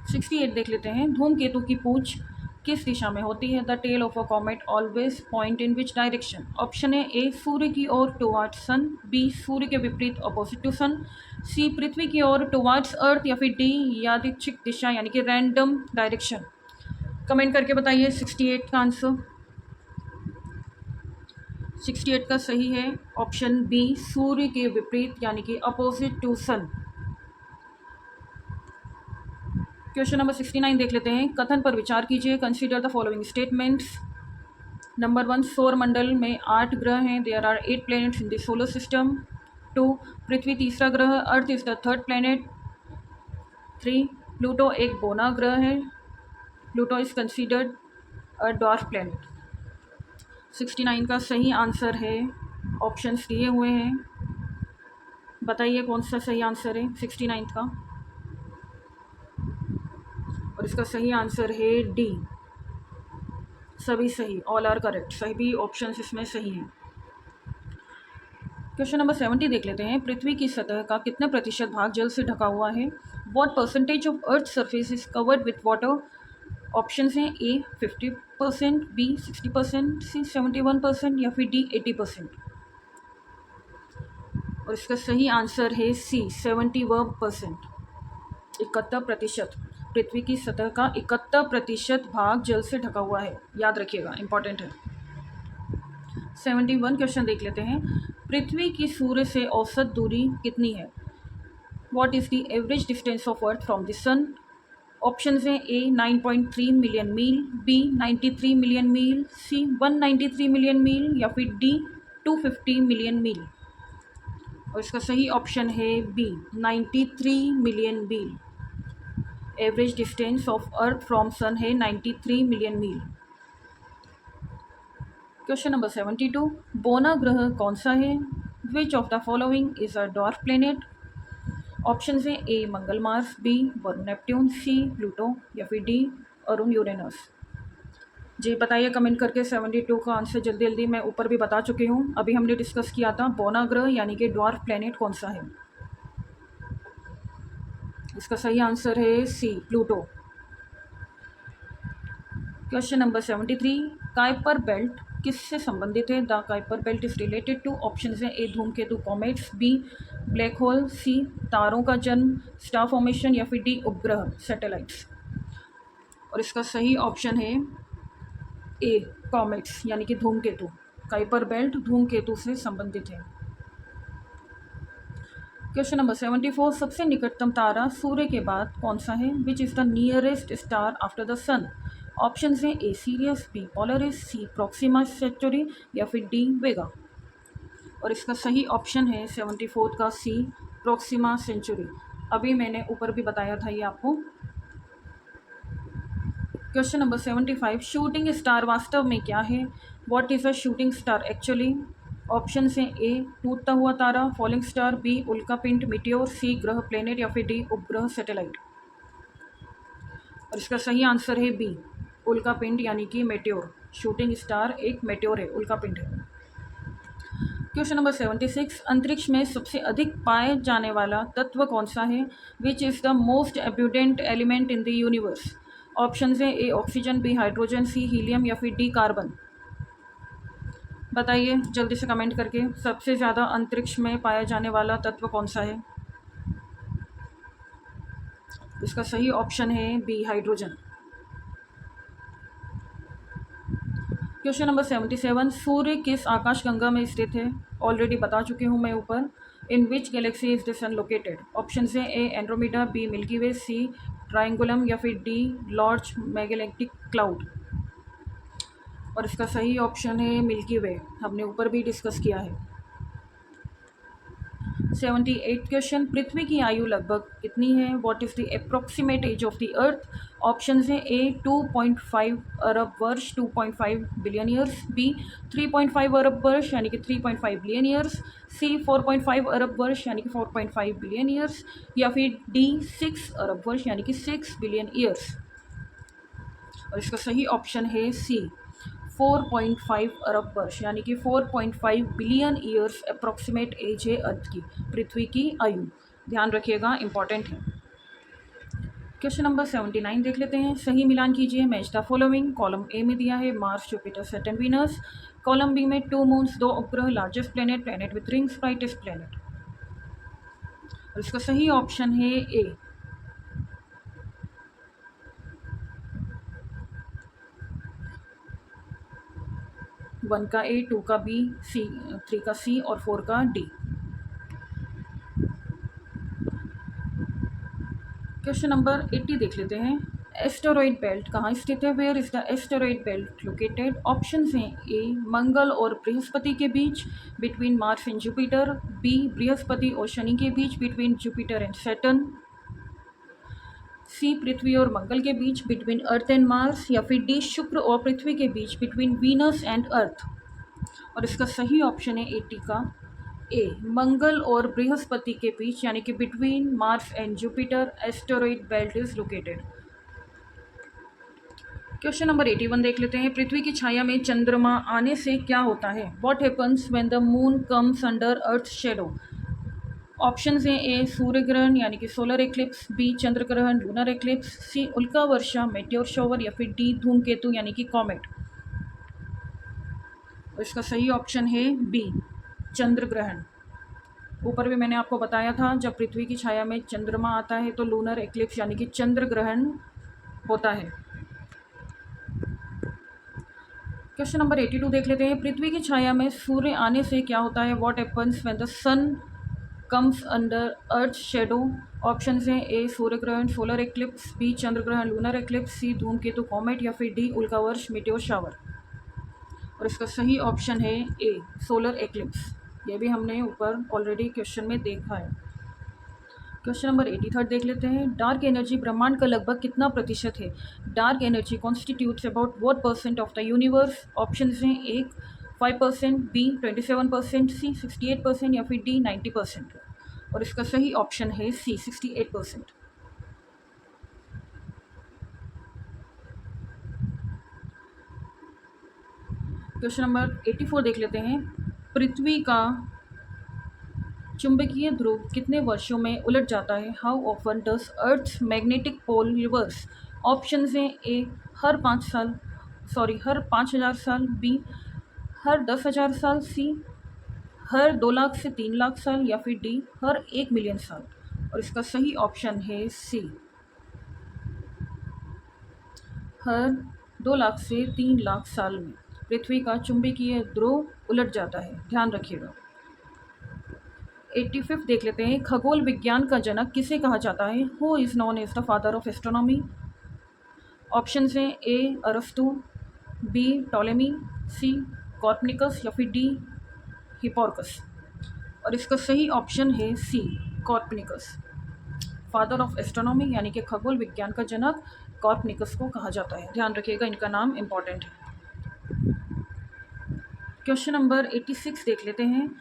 68 देख लेते हैं। धूमकेतु की पूंछ किस दिशा में होती है? The tail of a comet always point in which direction? Option है ए सूर्य की ओर टुवार्ड्स सन, बी सूर्य के विपरीत अपोजिट टू सन, सी पृथ्वी की ओर टुवार्ड्स अर्थ, या फिर डी यादृच्छिक दिशा यानी कि रैंडम डायरेक्शन। कमेंट करके बताइए 68 का आंसर। 68 का सही है ऑप्शन बी सूर्य के विपरीत यानी कि opposite to sun. Question number 69 देख लेते हैं। कथन पर विचार कीजिए। Consider the following statements. Number 1 सौर मंडल में 8 ग्रह हैं। There are 8 planets in the solar system. 2 पृथ्वी तीसरा ग्रह, earth is the third planet. 3 Pluto एक बोना ग्रह है। Pluto is considered a dwarf planet. 69 का सही आंसर है, ऑप्शंस दिए हुए हैं, बताइए कौन सा सही आंसर है 69 का। और इसका सही आंसर है डी, सभी सही, ऑल आर करेक्ट, सभी ऑप्शंस इसमें सही हैं। क्वेश्चन नंबर 70 देख लेते हैं। पृथ्वी की सतह का कितने प्रतिशत भाग जल से ढका हुआ है? What percentage of earth surface is covered with water? Options हैं ए 50%, बी 60%, सी 71%, या फिर डी 80%। और इसका सही आंसर है सी 71%, 71%। पृथ्वी की सतह का 71% भाग जल से ढका हुआ है, याद रखिएगा, इंपॉर्टेंट है। 71 क्वेश्चन देख लेते हैं। पृथ्वी की सूर्य से औसत दूरी कितनी है? What is the average distance of earth from the sun? Options हैं A 9.3 million mile, B 93 million mile, C 193 million mile, या फिर डी 250 मिलियन मील। और इसका सही ऑप्शन है B 93 million mile. Average distance of earth from sun है 93 million मील। Question number 72, बोना ग्रह कौन सा है? Which of the following is a dwarf planet? Option है A Mangal Mars, B Varun Neptune, C Pluto या फिर डी अरुण यूरेनस। जी बताइए कमेंट करके 72 का आंसर जल्दी जल्दी। मैं ऊपर भी बता चुकी हूँ, अभी हमने डिस्कस किया था बोना ग्रह यानी कि ड्वार्फ प्लेनेट कौन सा है। इसका सही आंसर है C Pluto. Question number 73, Kuiper belt किससे संबंधित है? The Kuiper belt is related to, option है ए धूमकेतु comets, B black hole, C तारों का जन्म स्टार फॉर्मेशन या फिर डी उपग्रह सैटेलाइट्स। और इसका सही ऑप्शन है ए कॉमेट्स यानी कि धूमकेतु। काइपर बेल्ट धूमकेतु से संबंधित है। क्वेश्चन नंबर 74, सबसे निकटतम तारा सूर्य के बाद कौन सा है? Which is the nearest star after the sun? Option हैं A Sirius, B Polaris, C Proxima Centauri या फिर डी वेगा। और इसका सही ऑप्शन है 74 का सी प्रॉक्सिमा सेंचुरी। अभी मैंने ऊपर भी बताया था ये आपको। क्वेश्चन नंबर 75, शूटिंग स्टार वास्तव में क्या है? What is a shooting star actually? Option हैं ए टूटता हुआ तारा, फॉलिंग स्टार, बी उल्कापिंड मिटियोर, सी ग्रह प्लेनेट या फिर डी उपग्रह सैटेलाइट। और इसका सही आंसर है बी उल्कापिंड यानी कि मेट्योर। शूटिंग स्टार एक मेट्योर है, उल्कापिंड है। क्वेश्चन नंबर 76, अंतरिक्ष में सबसे अधिक पाए जाने वाला तत्व कौन सा है? Which is the most abundant element in the universe? Option है A oxygen, B hydrogen, C helium या फिर डी कार्बन। बताइए जल्दी से कमेंट करके सबसे ज़्यादा अंतरिक्ष में पाया जाने वाला तत्व कौन सा है? इसका सही ऑप्शन है बी हाइड्रोजन। क्वेश्चन नंबर 77, सूर्य किस आकाशगंगा में स्थित है? ऑलरेडी बता चुकी हूँ मैं ऊपर। In which galaxy is the sun located? Option है A Andromeda, B Milky Way, C Triangulum या फिर डी लार्ज मैग्नेटिक क्लाउड। और इसका सही ऑप्शन है मिल्की वे, हमने ऊपर भी डिस्कस किया है। 78 क्वेश्चन, पृथ्वी की आयु लगभग कितनी है? What is the approximate age of the earth? Option है ए 2.5 अरब वर्ष 2.5 बिलियन ईयर्स, बी 3.5 अरब वर्ष यानी कि 3.5 बिलियन ईयर्स, सी 4.5 अरब वर्ष यानी कि 4.5 बिलियन ईयर्स या फिर डी 6 अरब वर्ष यानी कि 6 बिलियन ईयर्स। और इसका सही ऑप्शन है सी 4.5 अरब वर्ष यानी कि 4.5 बिलियन ईयर्स अप्रॉक्सीमेट एज है अर्थ की, पृथ्वी की आयु। ध्यान रखिएगा, इंपॉर्टेंट है। क्वेश्चन नंबर 79 देख लेते हैं। सही मिलान कीजिए। Match the following. Column A में दिया है Mars, Jupiter, Saturn, Venus. Column B में 2 मून्स, 2 उपग्रह, largest planet, planet with rings, brightest planet. और इसका सही ऑप्शन है ए 1 का ए, 2 का बी, सी 3 का सी और 4 का डी। क्वेश्चन नंबर 80 देख लेते हैं। एस्टेरॉइड बेल्ट कहाँ स्थित है? Where is the asteroid belt located? Option हैं ए मंगल और बृहस्पति के बीच, between Mars and Jupiter, B Brihaspati और शनि के बीच, between Jupiter and Saturn, C पृथ्वी और मंगल के बीच, बिटवीन अर्थ एंड मार्स या फिर डी शुक्र और पृथ्वी के बीच, बिटवीन वीनस एंड अर्थ। और इसका सही ऑप्शन है 80 का ए मंगल और बृहस्पति के बीच यानी कि between Mars and Jupiter asteroid belt is located. Question number 81 देख लेते हैं। पृथ्वी की छाया में चंद्रमा आने से क्या होता है? What happens when the moon comes under earth shadow? Option हैं ए सूर्य ग्रहण यानी कि सोलर एक्लिप्स, बी चंद्र ग्रहण लूनर एक्लिप्स, सी उल्का वर्षा मेट्योर शॉवर या फिर डी धूमकेतु यानी कि कॉमेट। और इसका सही ऑप्शन है बी चंद्र ग्रहण। ऊपर भी मैंने आपको बताया था जब पृथ्वी की छाया में चंद्रमा आता है तो लूनर एक्लिप्स यानी कि चंद्र ग्रहण होता है। क्वेश्चन नंबर 82 देख लेते हैं। पृथ्वी की छाया में सूर्य आने से क्या होता है? What happens when the sun comes under earth shadow? Option हैं ए सूर्य ग्रहण सोलर एक्लिप्स, बी चंद्र ग्रहण लूनर एक्लिप्स, सी धूमकेतु कॉमेट या फिर डी उल्का वर्ष मेट्योर शावर। और इसका सही ऑप्शन है ए सोलर एक्लिप्स ये भी हमने ऊपर ऑलरेडी क्वेश्चन में देखा है। क्वेश्चन नंबर 83 देख लेते हैं। डार्क एनर्जी ब्रह्मांड का लगभग कितना प्रतिशत है? Dark energy constitutes about what percent of the universe? Option हैं ए 5%, बी 27%, सी 68% या फिर डी 90%। और इसका सही ऑप्शन है सी 68%। क्वेश्चन नंबर 84 देख लेते हैं। पृथ्वी का चुंबकीय ध्रुव कितने वर्षों में उलट जाता है? How often does earth's magnetic pole reverse? Option हैं ए हर 5,000 साल, बी हर 10,000 साल, सी हर 2 लाख से 3 लाख साल या फिर डी हर 1 मिलियन साल। और इसका सही ऑप्शन है सी हर 2 लाख से 3 लाख साल में पृथ्वी का चुंबकीय ध्रुव उलट जाता है, ध्यान रखिएगा। 85 देख लेते हैं। खगोल विज्ञान का जनक किसे कहा जाता है? Who is known as the father of astronomy? Option हैं ए अरस्तु, बी टॉलेमी, सी कॉर्पनिकस या फिर डी हिपोर्कस। और इसका सही ऑप्शन है सी कॉर्पनिकस। फादर ऑफ एस्ट्रोनॉमी यानी कि खगोल विज्ञान का जनक कॉर्पनिकस को कहा जाता है, ध्यान रखिएगा, इनका नाम इम्पॉर्टेंट है। क्वेश्चन नंबर 86 देख लेते हैं।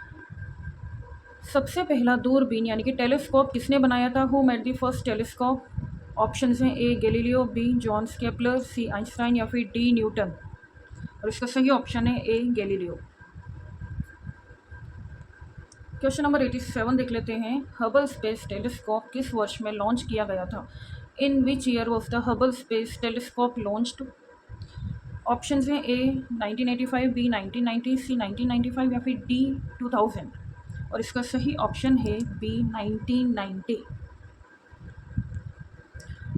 सबसे पहला दूरबीन यानी कि टेलीस्कोप किसने बनाया था? Who made the first telescope? Option हैं A Galileo, B Johannes Kepler, C Einstein या फिर डी न्यूटन। और इसका सही ऑप्शन है ए गैलीलियो। क्वेश्चन नंबर 87 देख लेते हैं। हबल स्पेस टेलीस्कोप किस वर्ष में लॉन्च किया गया था? In which year was the Hubble space telescope launched? Option हैं ए 1985, बी 1990, सी 1995 या फिर डी 2000। और इसका सही ऑप्शन है B 1990।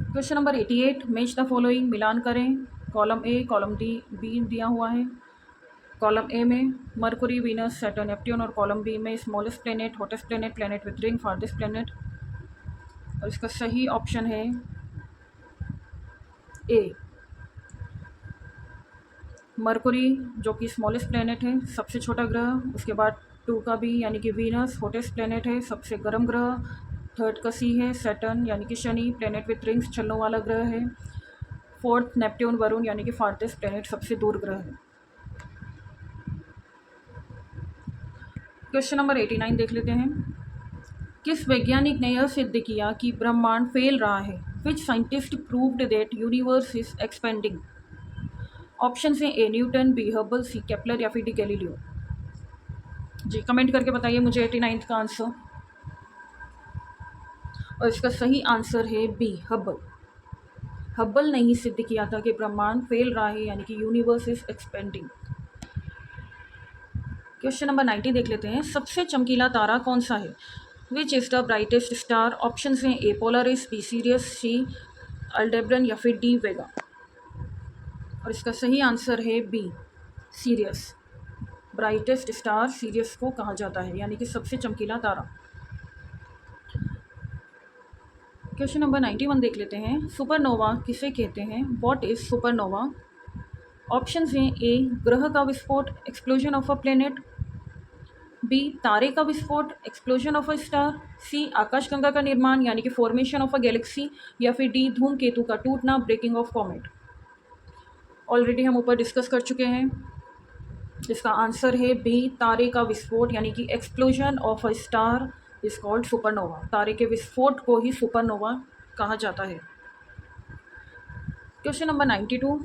Question number 88। Match the following, मिलान करें। Column A, column D, B दिया हुआ है। कॉलम ए में मरकुरी, वीनस, सैटर्न, नेपट्यून और कॉलम बी में smallest planet, hottest planet, planet with ring, farthest planet. और इसका सही ऑप्शन है ए मरकुरी, जो कि स्मॉलेस्ट प्लेनेट है, सबसे छोटा ग्रह। उसके बाद 2 का बी यानी कि वीनस हॉटेस्ट प्लेनेट है, सबसे गर्म ग्रह। 3rd का सी है सैटर्न यानी कि शनि, प्लेनेट विथ रिंग्स, छल्लों वाला ग्रह है। 4th नेपट्यून, वरुण यानी कि फार्देस्ट प्लेनेट, सबसे दूर ग्रह है। क्वेश्चन नंबर 89 देख लेते हैं। किस वैज्ञानिक ने यह सिद्ध किया कि ब्रह्मांड फैल रहा है? Which scientist proved that universe is expanding? Option हैं A Newton, B Hubble, C Kepler या फिर डी गैलीलियो। जी कमेंट करके बताइए मुझे 89 का आंसर। और इसका सही आंसर है बी हबल। हबल ने ही सिद्ध किया था कि ब्रह्मांड फैल रहा है यानी कि universe is expanding. Question number 90 देख लेते हैं। सबसे चमकीला तारा कौन सा है? Which is the brightest star? Option हैं ए पोलरिस, बी सीरियस, सी अल्डेब्रन या फिर डी वेगा। और इसका सही आंसर है be serious. Brightest star serious को कहा जाता है यानी कि सबसे चमकीला तारा। क्वेश्चन नंबर 91 देख लेते हैं। सुपरनोवा किसे कहते हैं? What is supernova? ऑप्शन हैं ए ग्रह का विस्फोट, explosion of a planet, B तारे का विस्फोट, explosion of a star, C आकाशगंगा का निर्माण यानी कि फॉर्मेशन ऑफ अ गैलेक्सी या फिर डी धूमकेतु का टूटना, ब्रेकिंग ऑफ कॉमेट। ऑलरेडी हम ऊपर डिस्कस कर चुके हैं। इसका आंसर है बी तारे का विस्फोट यानी कि explosion of a star is called supernova. तारे के विस्फोट को ही सुपरनोवा कहा जाता है। Question number 92।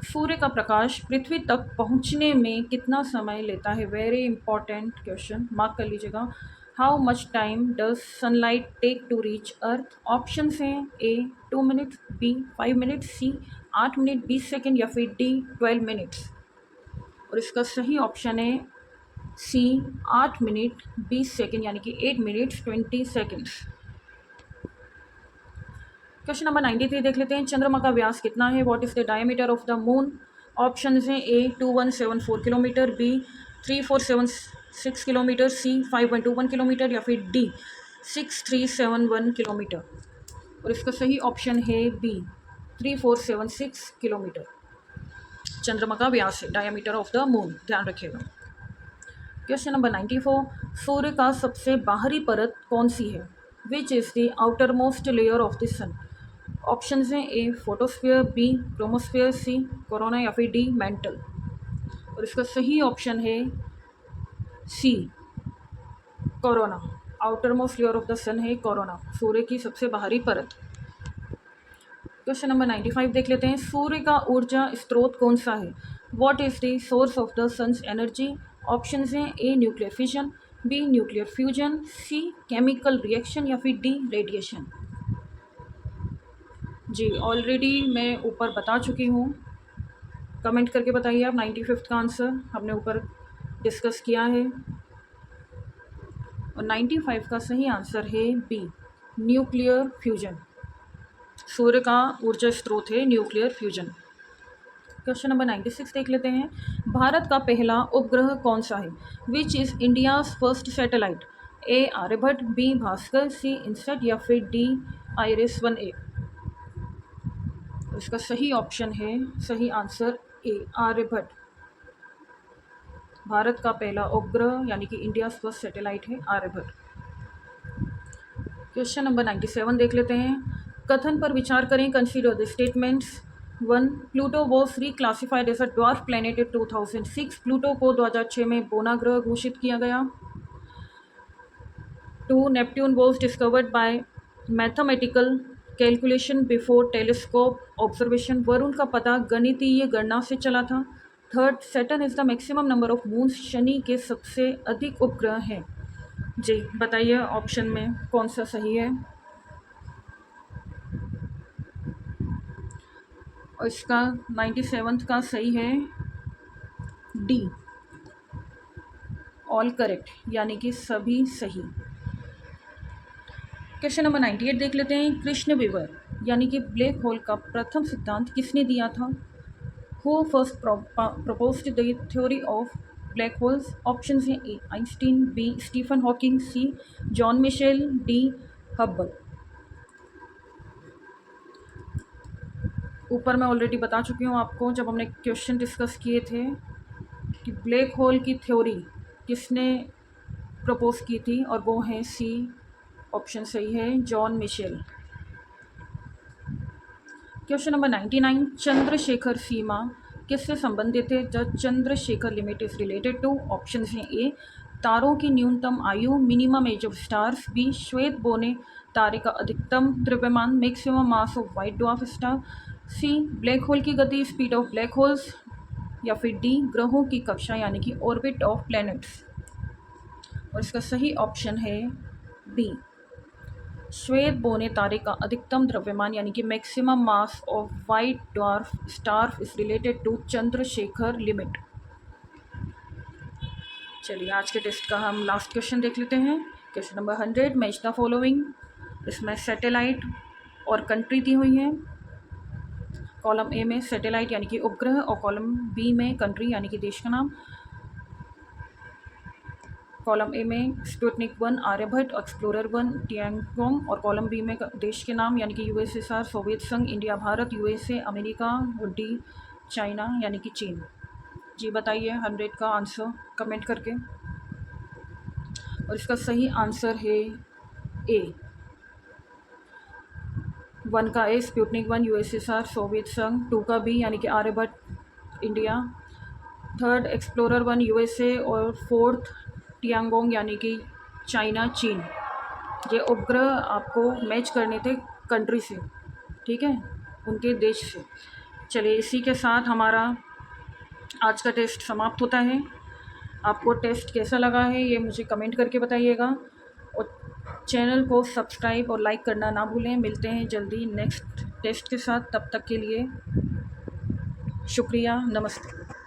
सूर्य का प्रकाश पृथ्वी तक पहुंचने में कितना समय लेता है? वेरी इंपॉर्टेंट क्वेश्चन, मार्क कर लीजिएगा। How much time does sunlight take to reach earth? Option हैं A 2 minutes, B 5 minutes, C 8 minute 20 second या फिर डी 12 मिनट्स। और इसका सही ऑप्शन है सी 8 मिनट 20 सेकेंड यानी कि 8 मिनट्स 20 सेकेंड्स। क्वेश्चन नंबर 93 देख लेते हैं। चंद्रमा का व्यास कितना है? What is the diameter of the moon? Option हैं ए 2174 किलोमीटर, बी 3476 किलोमीटर, सी 5.21 किलोमीटर या फिर डी 6371 किलोमीटर। और इसका सही ऑप्शन है बी 3476 किलोमीटर चंद्रमा का व्यास है, डायमीटर ऑफ द मून, ध्यान रखिएगा। क्वेश्चन नंबर 94, सूर्य का सबसे बाहरी परत कौन सी है? Which is the outermost layer of the sun? Option हैं A photosphere, B chromosphere, C corona या फिर डी मेंटल। और इसका सही ऑप्शन है C corona. Outermost layer of the sun है कोरोना, सूर्य की सबसे बाहरी परत। क्वेश्चन नंबर 95 देख लेते हैं। सूर्य का ऊर्जा स्रोत कौन सा है? What is the source of the sun's energy? Option हैं A nuclear fission, B nuclear fusion, C chemical reaction या फिर डी रेडिएशन। जी ऑलरेडी मैं ऊपर बता चुकी हूँ, कमेंट करके बताइए आप 95 का आंसर हमने ऊपर डिस्कस किया है। और 95 का सही आंसर है बी न्यूक्लियर फ्यूजन। सूर्य का ऊर्जा स्रोत है न्यूक्लियर फ्यूजन। क्वेश्चन नंबर 96 देख लेते हैं। भारत का पहला उपग्रह कौन सा है? Which is India's first satellite? A Aryabhata, B Bhaskara, C INSAT या फिर डी IRIS-1A। इसका सही ऑप्शन है, सही आंसर ए आर्यभट्ट। भारत का पहला उपग्रह यानी कि इंडिया फर्स्ट सैटेलाइट है आर्यभट्ट। क्वेश्चन नंबर 97 देख लेते हैं। कथन पर विचार करें, consider the statements. 1. Pluto was reclassified as a dwarf planet in 2006। Pluto को 2006 में बोना ग्रह घोषित किया गया। 2. Neptune was discovered by mathematical calculation before telescope observation. Varun का पता गणितीय गणना से चला था। 3. Saturn is the maximum number of moons. Shani के सबसे अधिक उपग्रह हैं। जी बताइए ऑप्शन में कौन सा सही है? और इसका 97 का सही है डी ऑल करेक्ट, यानी कि सभी सही। क्वेश्चन नंबर 98 देख लेते हैं। कृष्ण विवर यानी कि ब्लैक होल का प्रथम सिद्धांत किसने दिया था? Who first proposed the theory of black holes? Option हैं ए आइंस्टीन, बी स्टीफन हॉकिंग, सी जॉन मिशेल, डी हब्बल। ऊपर मैं ऑलरेडी बता चुकी हूँ आपको जब हमने क्वेश्चन डिस्कस किए थे कि ब्लैक होल की थ्योरी किसने प्रपोज की थी, और वो है सी ऑप्शन सही है John Michell. Question number 99, Chandrasekhar सीमा किससे संबंधित है? The Chandrasekhar limit is related to. Option हैं ए तारों की न्यूनतम आयु, minimum age of stars, B श्वेत बोने तारे का अधिकतम द्रव्यमान, maximum mass of white dwarf star, C black hole की गति, स्पीड ऑफ ब्लैक होल्स, या फिर डी ग्रहों की कक्षा यानी कि ऑर्बिट ऑफ प्लैनेट्स। और इसका सही ऑप्शन है बी श्वेत बोने तारे का अधिकतम द्रव्यमान यानी कि maximum mass of white dwarf star is related to Chandrasekhar limit. चलिए आज के टेस्ट का हम लास्ट क्वेश्चन देख लेते हैं। Question number 100, match the following. इसमें सैटेलाइट और कंट्री दी हुई है। कॉलम ए में सैटेलाइट यानी कि उपग्रह और कॉलम बी में कंट्री यानी कि देश का नाम। कॉलम ए में स्पुतनिक 1 आर्यभट्ट, एक्सप्लोरर 1 टिएंगोंग, और कॉलम बी में देश के नाम यानी कि USSR सोवियत संघ, इंडिया भारत, USA अमेरिका, और डी चाइना यानी कि चीन। जी बताइए 100 का आंसर कमेंट करके। और इसका सही आंसर है ए 1 का ए स्पुतनिक 1 USSR सोवियत संघ, 2 का बी यानी कि Aryabhata India, 3rd explorer 1 USA, और 4th टिएंगोंग यानी कि चाइना चीन। ये उपग्रह आपको मैच करने थे कंट्री से, ठीक है, उनके देश से। चलिए इसी के साथ हमारा आज का टेस्ट समाप्त होता है। आपको टेस्ट कैसा लगा है ये मुझे कमेंट करके बताइएगा, और चैनल को सब्सक्राइब और लाइक करना ना भूलें। मिलते हैं जल्दी नेक्स्ट टेस्ट के साथ, तब तक के लिए शुक्रिया, नमस्ते।